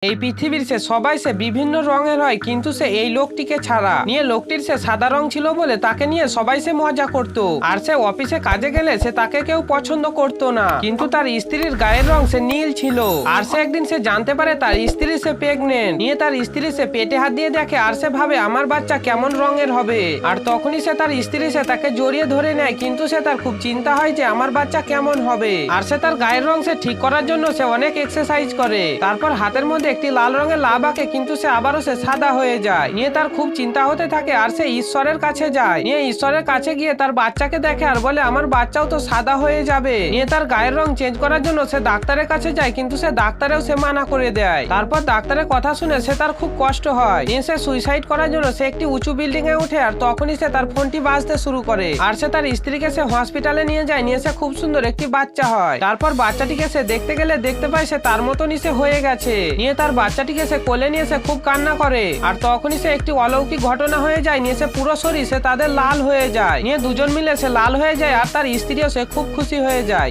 এই পৃথিবীর সে সবাই সে বিভিন্ন রঙের হয়, কিন্তু সে এই লোকটিকে ছাড়া। নিয়ে লোকটির সে সাদা রং ছিল বলে তাকে নিয়ে সবাই সে মজা করত। আর সে অফিসে কাজে গেলে সে তাকে কেউ পছন্দ করতো না, কিন্তু তার স্ত্রীর গায়ের রং সে নীল ছিল। আর সে একদিন সে জানতে পারে তার স্ত্রী সে প্রেগনেন্ট। নিয়ে তার স্ত্রী সে পেটে হাত দিয়ে দেখে, আর সে ভাবে আমার বাচ্চা কেমন রঙের হবে। আর তখনই সে তার স্ত্রী সে তাকে জড়িয়ে ধরে নেয়, কিন্তু সে তার খুব চিন্তা হয় যে আমার বাচ্চা কেমন হবে। আর সে তার গায়ের রং সে ঠিক করার জন্য সে অনেক এক্সারসাইজ করে। তারপর হাতের মধ্যে একটি লাল রঙের লাভ আঁকে, কিন্তু সে আবারও সে সাদা হয়ে যায়। নিয়ে তার খুব চিন্তা হতে থাকে, আর সে ঈশ্বরের কাছে যায়। নিয়ে ঈশ্বরের কাছে গিয়ে তার বাচ্চাকে দেখে আর বলে আমার বাচ্চাও তো সাদা হয়ে যাবে। নিয়ে তার গায়ের রং চেঞ্জ করার জন্য সে ডাক্তারের কাছে যায়, কিন্তু সে ডাক্তারেও সে মানা করে দেয়। তারপর ডাক্তারের কথা শুনে সে তার খুব কষ্ট হয়। নিয়ে সে সুইসাইড করার জন্য সে একটি উঁচু বিল্ডিং এ উঠে, আর তখনই সে তার ফোনটি বাজতে শুরু করে। আর সে তার স্ত্রীকে সে হসপিটালে নিয়ে যায়। নিয়ে সে খুব সুন্দর একটি বাচ্চা হয়। তারপর বাচ্চাটিকে সে দেখতে গেলে দেখতে পায় সে তার মতনই সে হয়ে গেছে। নিয়ে তার বাচ্চাটিকে সে কোলে নিয়ে সে খুব কান্না করে। আর তখনই সে একটি অলৌকিক ঘটনা হয়ে যায়। নিয়ে সে পুরো শরীর সে তাদের লাল হয়ে যায়। নিয়ে দুজন মিলে সে লাল হয়ে যায়, আর তার স্ত্রীও সে খুব খুশি হয়ে যায়।